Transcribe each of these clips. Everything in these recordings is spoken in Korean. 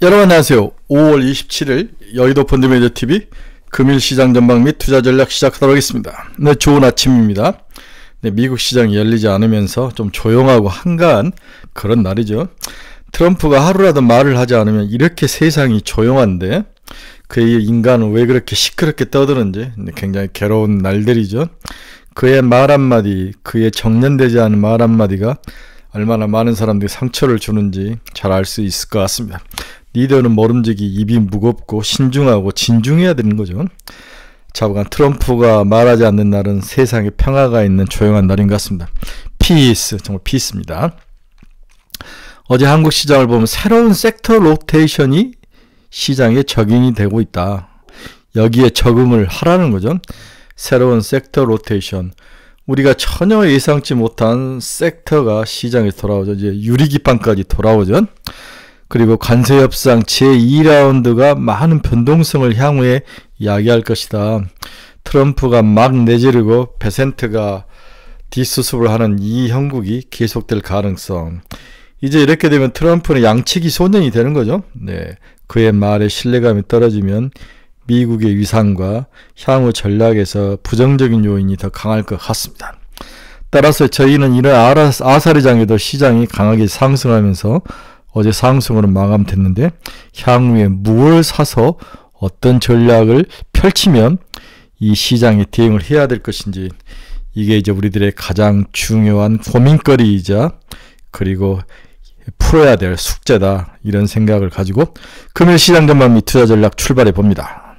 여러분 안녕하세요. 5월 27일 여의도 펀드매니저TV 금일시장 전망 및 투자 전략 시작하도록 하겠습니다. 네, 좋은 아침입니다. 네, 미국 시장이 열리지 않으면서 좀 조용하고 한가한 그런 날이죠. 트럼프가 하루라도 말을 하지 않으면 이렇게 세상이 조용한데 그의 인간은 왜 그렇게 시끄럽게 떠드는지 굉장히 괴로운 날들이죠. 그의 말 한마디, 그의 정년되지 않은 말 한마디가 얼마나 많은 사람들이 상처를 주는지 잘 알 수 있을 것 같습니다. 리더는 모름지기 입이 무겁고 신중하고 진중해야 되는 거죠. 자부간 트럼프가 말하지 않는 날은 세상에 평화가 있는 조용한 날인 것 같습니다. 피스, 정말 피스입니다. 어제 한국 시장을 보면 새로운 섹터 로테이션이 시장에 적용이 되고 있다. 여기에 적응을 하라는 거죠. 새로운 섹터 로테이션. 우리가 전혀 예상치 못한 섹터가 시장에 돌아오죠. 이제 유리기판까지 돌아오죠. 그리고 관세 협상 제2라운드가 많은 변동성을 향후에 야기할 것이다. 트럼프가 막 내지르고 베센트가 뒷수습을 하는 이 형국이 계속될 가능성. 이제 이렇게 되면 트럼프는 양치기 소년이 되는 거죠. 네, 그의 말에 신뢰감이 떨어지면 미국의 위상과 향후 전략에서 부정적인 요인이 더 강할 것 같습니다. 따라서 저희는 이런 아사리장에도 시장이 강하게 상승하면서 어제 상승으로 마감됐는데 향후에 무엇을 사서 어떤 전략을 펼치면 이 시장에 대응을 해야 될 것인지 이게 이제 우리들의 가장 중요한 고민거리이자 그리고 풀어야 될 숙제다 이런 생각을 가지고 금일 시장 전망 및 투자 전략 출발해 봅니다.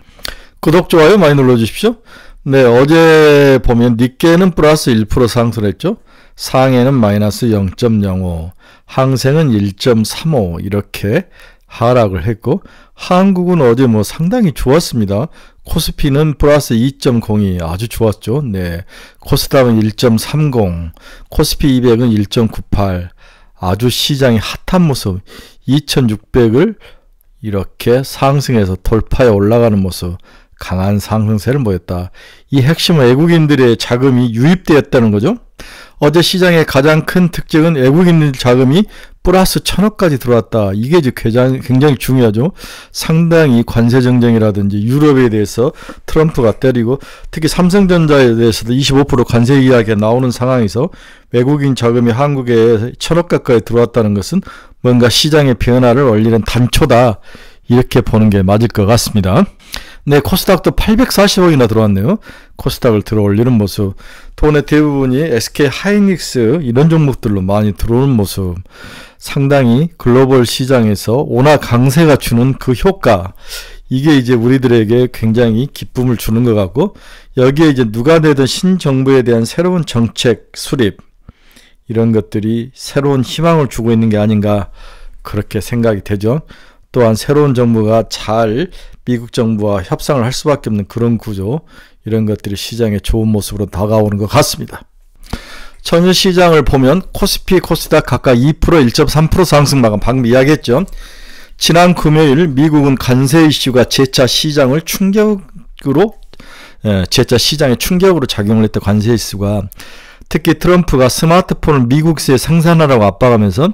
구독, 좋아요 많이 눌러주십시오. 네, 어제 보면 니케는 플러스 1% 상승했죠. 상해는 마이너스 0.05, 항생은 1.35 이렇게 하락을 했고 한국은 어제 상당히 좋았습니다. 코스피는 플러스 2.02 아주 좋았죠. 네, 코스닥은 1.30, 코스피 200은 1.98 아주 시장이 핫한 모습 2600을 이렇게 상승해서 돌파해 올라가는 모습 강한 상승세를 보였다. 이 핵심 외국인들의 자금이 유입되었다는 거죠. 어제 시장의 가장 큰 특징은 외국인들 자금이 플러스 1000억까지 들어왔다. 이게 이제 굉장히 중요하죠. 상당히 관세 정쟁이라든지 유럽에 대해서 트럼프가 때리고 특히 삼성전자에 대해서도 25% 관세 이야기가 나오는 상황에서 외국인 자금이 한국에 1000억 가까이 들어왔다는 것은 뭔가 시장의 변화를 올리는 단초다. 이렇게 보는 게 맞을 것 같습니다. 네, 코스닥도 840억이나 들어왔네요. 코스닥을 들어 올리는 모습. 돈의 대부분이 SK 하이닉스 이런 종목들로 많이 들어오는 모습. 상당히 글로벌 시장에서 원화 강세가 주는 그 효과. 이게 이제 우리들에게 굉장히 기쁨을 주는 것 같고 여기에 이제 누가 되든 신정부에 대한 새로운 정책 수립 이런 것들이 새로운 희망을 주고 있는 게 아닌가 그렇게 생각이 되죠. 또한 새로운 정부가 잘 미국 정부와 협상을 할 수밖에 없는 그런 구조 이런 것들이 시장의 좋은 모습으로 다가오는 것 같습니다. 전일 시장을 보면 코스피, 코스닥 각각 2%, 1.3% 상승 마감 방금 이야기했죠. 지난 금요일 미국은 관세 이슈가 재차 시장에 충격으로 작용을 했던 관세 이슈가 특히 트럼프가 스마트폰을 미국에서 생산하라고 압박하면서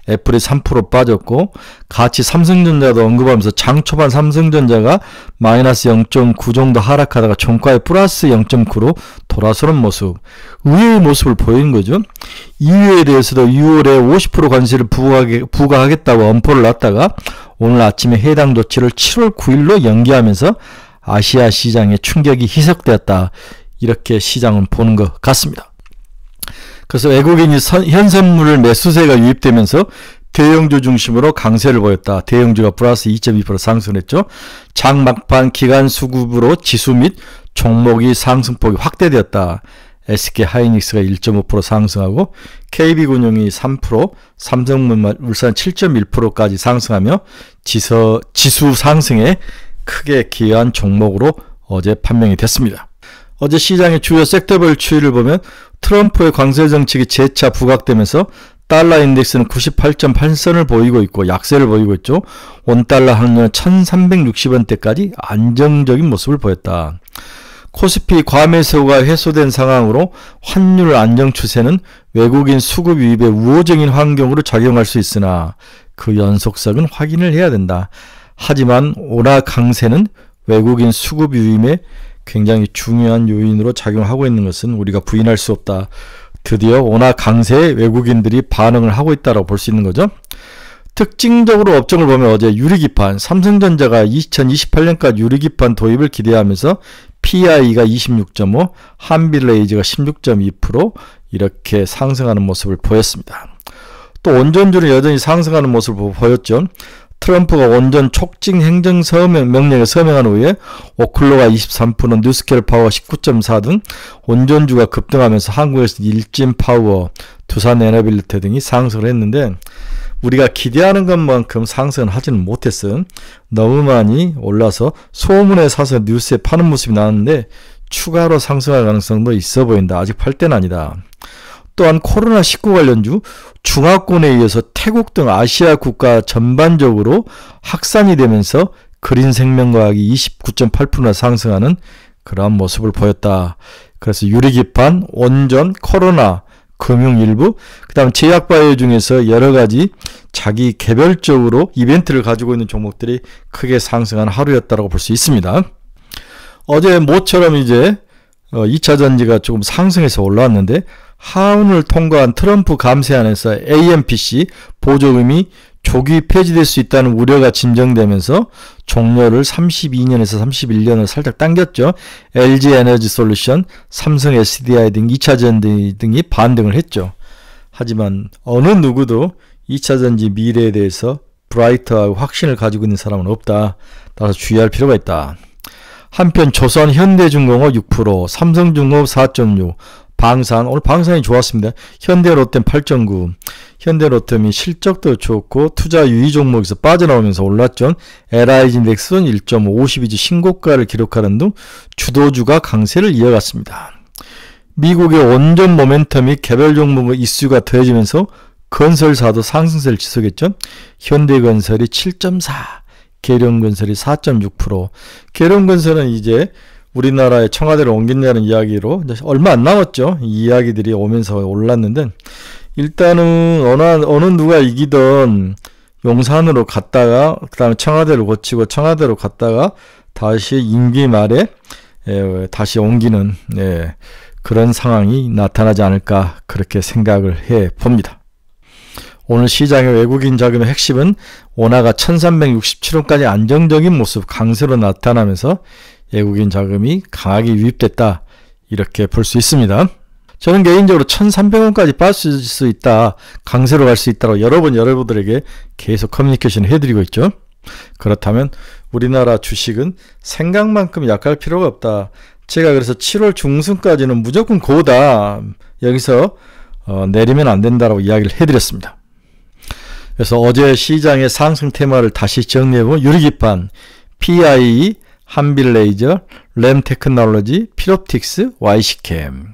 애플이 3% 빠졌고 같이 삼성전자도 언급하면서 장 초반 삼성전자가 마이너스 0.9 정도 하락하다가 종가에 플러스 0.9로 돌아서는 모습 의외의 모습을 보이는 거죠. EU에 대해서도 6월에 50% 관세를 부과하겠다고 엄포를 놨다가 오늘 아침에 해당 조치를 7월 9일로 연기하면서 아시아 시장의 충격이 희석되었다. 이렇게 시장은 보는 것 같습니다. 그래서 외국인이 현선물 매수세가 유입되면서 대형주 중심으로 강세를 보였다. 대형주가 플러스 2.2% 상승했죠. 장 막판 기간 수급으로 지수 및 종목이 상승폭이 확대되었다. SK 하이닉스가 1.5% 상승하고 KB금융이 3%, 삼성물산 7.1%까지 상승하며 지수 상승에 크게 기여한 종목으로 어제 판명이 됐습니다. 어제 시장의 주요 섹터별 추이를 보면 트럼프의 관세 정책이 재차 부각되면서 달러 인덱스는 98.8선을 보이고 있고 약세를 보이고 있죠. 원달러 환율은 1360원대까지 안정적인 모습을 보였다. 코스피 과매수가 해소된 상황으로 환율 안정 추세는 외국인 수급 유입에 우호적인 환경으로 작용할 수 있으나 그 연속성은 확인을 해야 된다. 하지만 원화 강세는 외국인 수급 유임에 굉장히 중요한 요인으로 작용하고 있는 것은 우리가 부인할 수 없다. 드디어 원화 강세에 외국인들이 반응을 하고 있다고 볼 수 있는 거죠. 특징적으로 업종을 보면 어제 유리기판, 삼성전자가 2028년까지 유리기판 도입을 기대하면서 PI가 26.5, 한빌레이즈가 16.2% 이렇게 상승하는 모습을 보였습니다. 또 원전주는 여전히 상승하는 모습을 보였죠. 트럼프가 원전 촉진 행정 명령에 서명한 후에 오클로가 23%, 뉴스케일 파워 19.4 등 원전주가 급등하면서 한국에서 일진 파워, 두산 에너빌리티 등이 상승을 했는데 우리가 기대하는 것만큼 상승은 하지는 못했어요. 너무 많이 올라서 소문에 사서 뉴스에 파는 모습이 나왔는데 추가로 상승할 가능성도 있어 보인다. 아직 팔 때는 아니다. 또한 코로나19 관련주 중화권에 의해서 태국 등 아시아 국가 전반적으로 확산이 되면서 그린생명과학이 29.8% 상승하는 그러한 모습을 보였다. 그래서 유리기판, 원전, 코로나, 금융 일부, 그 다음 제약바이오 중에서 여러가지 자기 개별적으로 이벤트를 가지고 있는 종목들이 크게 상승한 하루였다고 볼 수 있습니다. 어제 모처럼 이제 2차 전지가 조금 상승해서 올라왔는데 하원을 통과한 트럼프 감세안에서 AMPC 보조금이 조기 폐지될 수 있다는 우려가 진정되면서 종료를 32년에서 31년을 살짝 당겼죠. LG에너지솔루션, 삼성 SDI 등 2차 전지 등이 반등을 했죠. 하지만 어느 누구도 2차 전지 미래에 대해서 브라이트하고 확신을 가지고 있는 사람은 없다. 따라서 주의할 필요가 있다. 한편 조선 현대중공업 6%, 삼성중공업 4.6%, 방산, 오늘 방산이 좋았습니다. 현대로템 8.9, 현대로템이 실적도 좋고 투자 유의 종목에서 빠져나오면서 올랐죠. LIG인덱스는 1.52주 신고가를 기록하는 등 주도주가 강세를 이어갔습니다. 미국의 원전 모멘텀이 개별 종목의 이슈가 더해지면서 건설사도 상승세를 지속했죠. 현대건설이 7.4, 계룡건설이 4.6%. 계룡건설은 이제 우리나라의 청와대를 옮긴다는 이야기로 얼마 안 남았죠. 이 이야기들이 오면서 올랐는데 일단은 어느 누가 이기던 용산으로 갔다가 그 다음에 청와대를 고치고 청와대로 갔다가 다시 임기 말에 다시 옮기는 그런 상황이 나타나지 않을까 그렇게 생각을 해 봅니다. 오늘 시장의 외국인 자금의 핵심은 원화가 1367원까지 안정적인 모습 강세로 나타나면서 외국인 자금이 강하게 유입됐다 이렇게 볼 수 있습니다. 저는 개인적으로 1300원까지 빠질 수 있다, 강세로 갈 수 있다고 여러 번 여러분들에게 계속 커뮤니케이션을 해드리고 있죠. 그렇다면 우리나라 주식은 생각만큼 약할 필요가 없다. 제가 그래서 7월 중순까지는 무조건 고다, 여기서 내리면 안 된다라고 이야기를 해드렸습니다. 그래서 어제 시장의 상승 테마를 다시 정리해보면 유리기판, PIE, 한빌레이저, 램테크놀로지, 필옵틱스, YC캠.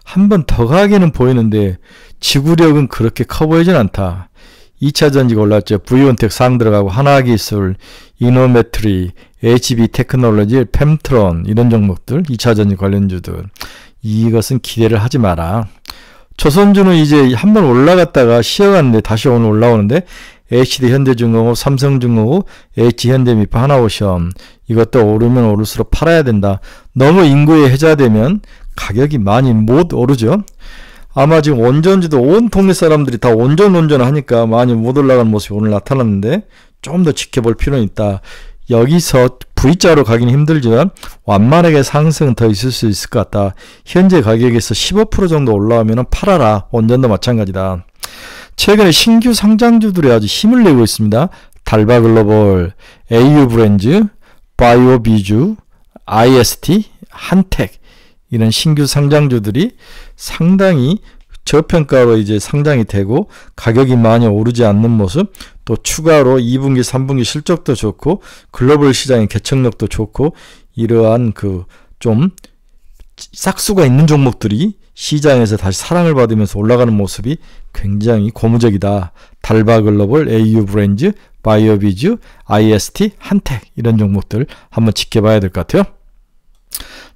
한 번 더 가기는 보이는데 지구력은 그렇게 커 보이진 않다. 2차 전지가 올랐죠. 브이온텍 상 들어가고 하나기술, 이노메트리, HB테크놀로지, 펨트론 이런 종목들 2차 전지 관련주들. 이것은 기대를 하지 마라. 조선주는 이제 한번 올라갔다가 쉬어갔는데 다시 오늘 올라오는데 HD 현대중공업, 삼성중공업, H현대미파, 하나오션 이것도 오르면 오를수록 팔아야 된다. 너무 인구에 해자되면 가격이 많이 못 오르죠. 아마 지금 원전주도 온 동네 사람들이 다 원전 하니까 많이 못 올라가는 모습이 오늘 나타났는데 좀 더 지켜볼 필요는 있다. 여기서 V자로 가기는 힘들지만 완만하게 상승은 더 있을 수 있을 것 같다. 현재 가격에서 15% 정도 올라오면 팔아라. 원전도 마찬가지다. 최근에 신규 상장주들이 아주 힘을 내고 있습니다. 달바글로벌, AU브랜즈, 바이오비주, IST, 한택 이런 신규 상장주들이 상당히 저평가로 이제 상장이 되고 가격이 많이 오르지 않는 모습, 또 추가로 2분기, 3분기 실적도 좋고 글로벌 시장의 개척력도 좋고 이러한 그 좀 싹수가 있는 종목들이 시장에서 다시 사랑을 받으면서 올라가는 모습이 굉장히 고무적이다. 달바글로벌, AU브랜즈, 바이오비주, IST, 한택 이런 종목들 한번 지켜봐야 될 것 같아요.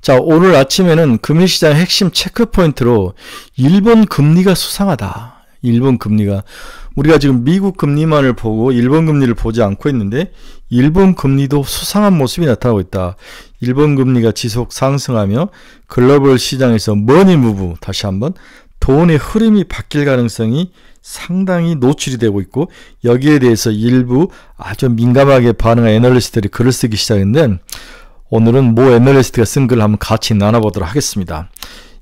자, 오늘 아침에는 금일시장 핵심 체크포인트로 일본 금리가 수상하다. 일본 금리가. 우리가 지금 미국 금리만을 보고 일본 금리를 보지 않고 있는데 일본 금리도 수상한 모습이 나타나고 있다. 일본 금리가 지속 상승하며 글로벌 시장에서 머니 무브, 다시 한번 돈의 흐름이 바뀔 가능성이 상당히 노출이 되고 있고, 여기에 대해서 일부 아주 민감하게 반응한 애널리스트들이 글을 쓰기 시작했는데, 오늘은 모 애널리스트가 쓴 글을 한번 같이 나눠보도록 하겠습니다.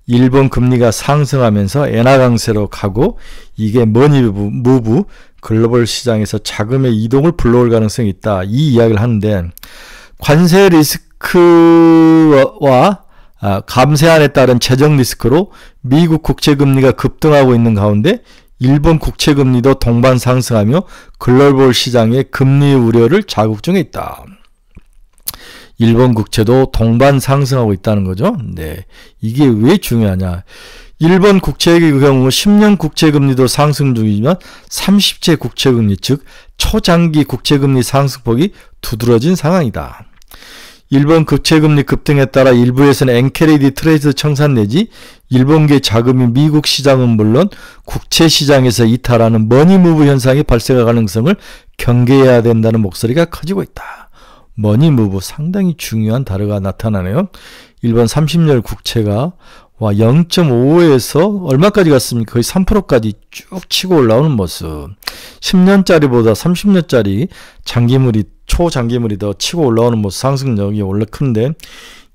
일본 금리가 상승하면서 엔화 강세로 가고, 이게 머니 무브, 글로벌 시장에서 자금의 이동을 불러올 가능성이 있다, 이 이야기를 하는데, 관세 리스크와 감세안에 따른 재정 리스크로 미국 국채금리가 급등하고 있는 가운데 일본 국채금리도 동반 상승하며 글로벌 시장의 금리 우려를 자극 중에 있다. 일본 국채도 동반 상승하고 있다는 거죠. 네, 이게 왜 중요하냐. 일본 국채의 경우 10년 국채금리도 상승 중이지만 30제 국채금리, 즉 초장기 국채금리 상승폭이 두드러진 상황이다. 일본 국채금리 급등에 따라 일부에서는 엔케레디 트레이드 청산 내지 일본계 자금이 미국 시장은 물론 국채 시장에서 이탈하는 머니무브 현상이 발생할 가능성을 경계해야 된다는 목소리가 커지고 있다. 머니무브, 상당히 중요한 단어가 나타나네요. 일본 30년 국채가 0.5에서 얼마까지 갔습니까? 거의 3%까지 쭉 치고 올라오는 모습. 10년짜리보다 30년짜리 장기물이, 초장기물이 더 치고 올라오는 모습, 상승력이 원래 큰데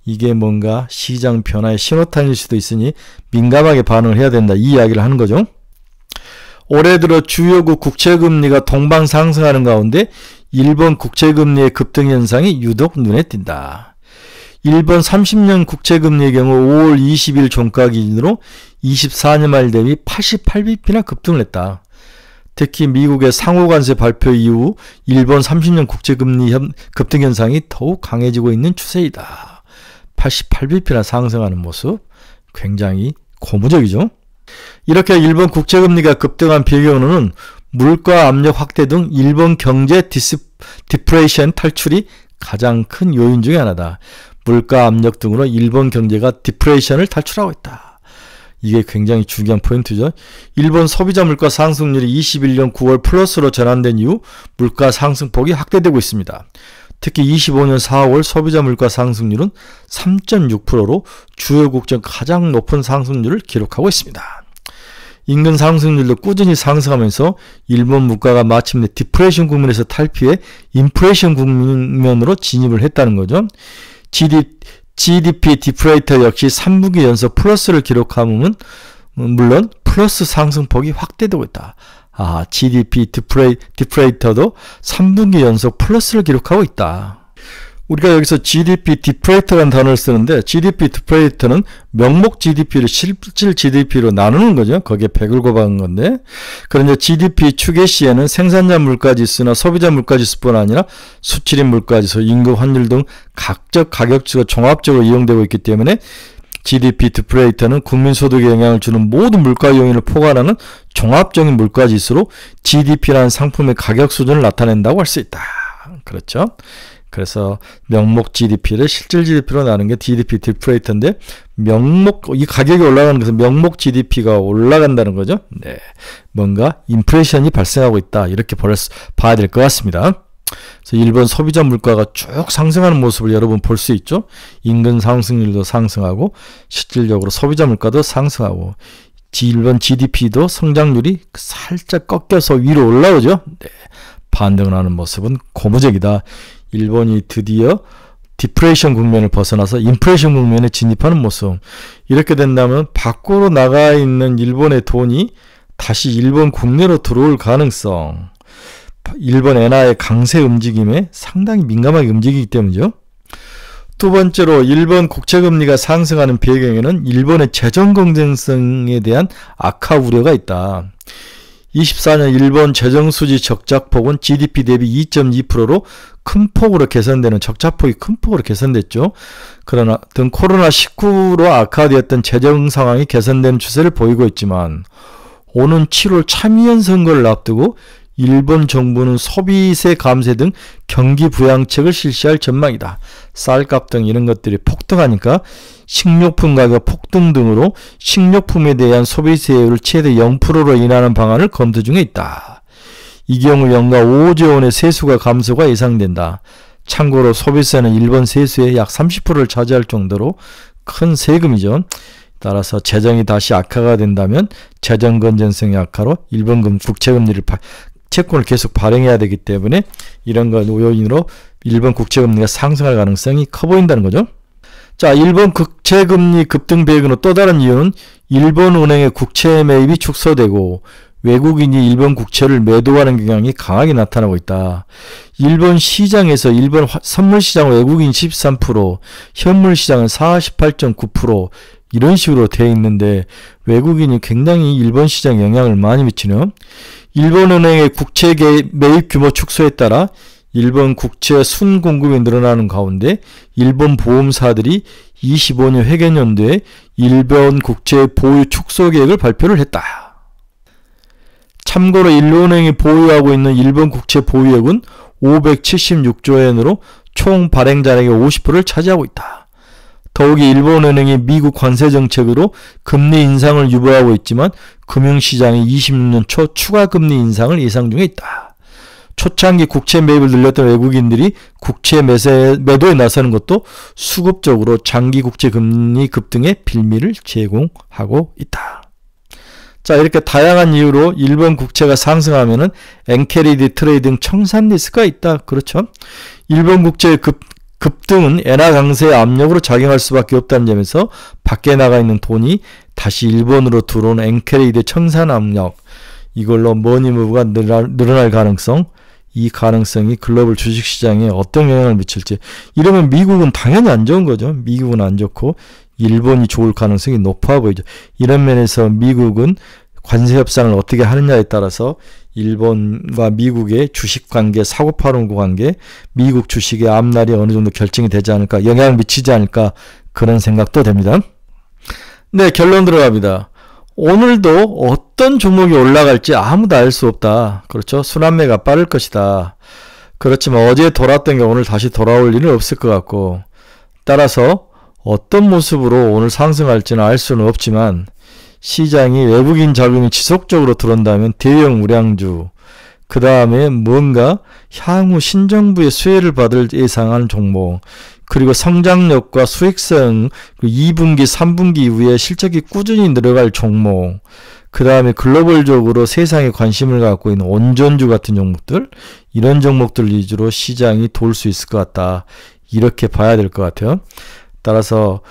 이게 뭔가 시장 변화의 신호탄일 수도 있으니 민감하게 반응을 해야 된다, 이 이야기를 하는 거죠. 올해 들어 주요국 국채금리가 동반 상승하는 가운데 일본 국채금리의 급등 현상이 유독 눈에 띈다. 일본 30년 국채금리의 경우 5월 20일 종가 기준으로 24년 말 대비 88bp나 급등을 했다. 특히 미국의 상호관세 발표 이후 일본 30년 국채금리 급등 현상이 더욱 강해지고 있는 추세이다. 88bp나 상승하는 모습, 굉장히 고무적이죠. 이렇게 일본 국채금리가 급등한 배경으로는 물가 압력 확대 등 일본 경제 디프레이션 탈출이 가장 큰 요인 중에 하나다. 물가 압력 등으로 일본 경제가 디프레이션을 탈출하고 있다. 이게 굉장히 중요한 포인트죠. 일본 소비자 물가 상승률이 21년 9월 플러스로 전환된 이후 물가 상승폭이 확대되고 있습니다. 특히 25년 4월 소비자 물가 상승률은 3.6%로 주요국 중 가장 높은 상승률을 기록하고 있습니다. 인근 상승률도 꾸준히 상승하면서 일본 물가가 마침내 디프레이션 국면에서 탈피해 인플레이션 국면으로 진입을 했다는 거죠. GDP 디프레이터 역시 3분기 연속 플러스를 기록하면 물론 플러스 상승폭이 확대되고 있다. GDP 디프레이터도 3분기 연속 플러스를 기록하고 있다. 우리가 여기서 GDP 디프레이터라는 단어를 쓰는데, GDP 디프레이터는 명목 GDP를 실질 GDP로 나누는 거죠. 거기에 100을 곱한 건데, 그런데 GDP 추계 시에는 생산자 물가지수나 소비자 물가지수뿐 아니라 수출입 물가지수, 임금 환율 등 각적 가격지수가 종합적으로 이용되고 있기 때문에 GDP 디프레이터는 국민소득에 영향을 주는 모든 물가 요인을 포괄하는 종합적인 물가지수로 GDP라는 상품의 가격 수준을 나타낸다고 할 수 있다. 그렇죠? 그래서 명목 GDP를 실질 GDP로 나누는 게 GDP 디프레이터인데, 이 가격이 올라가는 것은 명목 GDP가 올라간다는 거죠. 네, 뭔가 인플레이션이 발생하고 있다, 이렇게 봐야 될 것 같습니다. 그래서 일본 소비자 물가가 쭉 상승하는 모습을 여러분 볼 수 있죠. 인근 상승률도 상승하고 실질적으로 소비자 물가도 상승하고 일본 GDP도 성장률이 살짝 꺾여서 위로 올라오죠. 네, 반등을 하는 모습은 고무적이다. 일본이 드디어 디프레이션 국면을 벗어나서 인플레이션 국면에 진입하는 모습. 이렇게 된다면 밖으로 나가 있는 일본의 돈이 다시 일본 국내로 들어올 가능성, 일본 엔화의 강세 움직임에 상당히 민감하게 움직이기 때문이죠. 두 번째로 일본 국채금리가 상승하는 배경에는 일본의 재정 경쟁성에 대한 악화 우려가 있다. 24년 일본 재정수지 적자폭은 GDP 대비 2.2%로 큰 폭으로 개선되는, 적자폭이 큰 폭으로 개선됐죠. 그러나 등 코로나19로 악화되었던 재정 상황이 개선되는 추세를 보이고 있지만, 오는 7월 참의원 선거를 앞두고 일본 정부는 소비세 감세 등 경기 부양책을 실시할 전망이다. 쌀값 등 이런 것들이 폭등하니까 식료품 가격 폭등 등으로 식료품에 대한 소비세율을 최대 0%로 인하하는 방안을 검토 중에 있다. 이 경우 연간 5조 원의 세수가 감소가 예상된다. 참고로 소비세는 일본 세수의 약 30%를 차지할 정도로 큰 세금이죠. 따라서 재정이 다시 악화가 된다면 재정 건전성의 악화로 일본 국채금리를 채권을 계속 발행해야 되기 때문에 이런 것 요인으로 일본 국채금리가 상승할 가능성이 커 보인다는 거죠. 자, 일본 국채금리 급등 배경으로 또 다른 이유는 일본 은행의 국채 매입이 축소되고 외국인이 일본 국채를 매도하는 경향이 강하게 나타나고 있다. 일본 시장에서 일본 선물 시장 외국인 13%, 현물 시장은 48.9% 이런 식으로 되어 있는데 외국인이 굉장히 일본 시장에 영향을 많이 미치네요. 일본 은행의 국채 매입 규모 축소에 따라 일본 국채 순공급이 늘어나는 가운데 일본 보험사들이 25년 회계연도에 일본 국채 보유 축소 계획을 발표를 했다. 참고로 일본은행이 보유하고 있는 일본 국채 보유액은 576조 엔으로 총 발행 잔액의 50%를 차지하고 있다. 더욱이 일본은행이 미국 관세 정책으로 금리 인상을 유보하고 있지만 금융시장이 26년 초 추가 금리 인상을 예상 중에 있다. 초창기 국채 매입을 늘렸던 외국인들이 국채 매도에 나서는 것도 수급적으로 장기 국채 금리 급등의 빌미를 제공하고 있다. 자, 이렇게 다양한 이유로 일본 국채가 상승하면은 엔캐리드 트레이딩 청산 리스크가 있다. 그렇죠? 일본 국채의 급등은 엔화 강세의 압력으로 작용할 수밖에 없다는 점에서 밖에 나가 있는 돈이 다시 일본으로 들어오는 엔캐리드 청산 압력, 이걸로 머니무브가 늘어날 가능성, 이 가능성이 글로벌 주식시장에 어떤 영향을 미칠지. 이러면 미국은 당연히 안 좋은 거죠. 미국은 안 좋고 일본이 좋을 가능성이 높아 보이죠. 이런 면에서 미국은 관세 협상을 어떻게 하느냐에 따라서 일본과 미국의 주식 관계, 사고 파는 관계, 미국 주식의 앞날이 어느 정도 결정이 되지 않을까, 영향을 미치지 않을까, 그런 생각도 됩니다. 네, 결론 들어갑니다. 오늘도 어떤 종목이 올라갈지 아무도 알 수 없다. 그렇죠? 순환매가 빠를 것이다. 그렇지만 어제 돌았던 게 오늘 다시 돌아올 일은 없을 것 같고, 따라서 어떤 모습으로 오늘 상승할지는 알 수는 없지만 시장이 외국인 자금이 지속적으로 들어온다면 대형 우량주, 그 다음에 뭔가 향후 신정부의 수혜를 받을 예상한 종목, 그리고 성장력과 수익성, 2분기, 3분기 이후에 실적이 꾸준히 늘어갈 종목, 그 다음에 글로벌적으로 세상에 관심을 갖고 있는 온전주 같은 종목들, 이런 종목들 위주로 시장이 돌 수 있을 것 같다. 이렇게 봐야 될 것 같아요. 따라서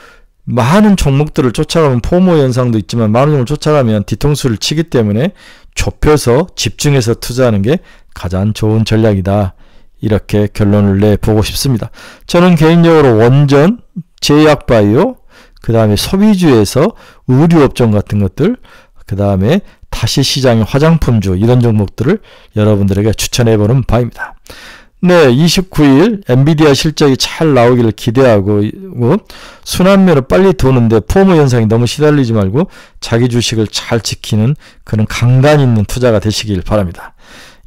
많은 종목들을 쫓아가면 포모 현상도 있지만 많은 종목을 쫓아가면 뒤통수를 치기 때문에 좁혀서 집중해서 투자하는 게 가장 좋은 전략이다. 이렇게 결론을 내보고 싶습니다. 저는 개인적으로 원전, 제약바이오, 그 다음에 소비주에서 의류업종 같은 것들, 그 다음에 다시 시장의 화장품주, 이런 종목들을 여러분들에게 추천해보는 바입니다. 네, 29일 엔비디아 실적이 잘 나오기를 기대하고 순환매로 빨리 도는데 포모 현상이 너무 시달리지 말고 자기 주식을 잘 지키는 그런 강단 있는 투자가 되시길 바랍니다.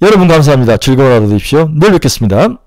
여러분 감사합니다. 즐거운 하루 되십시오. 내일 뵙겠습니다.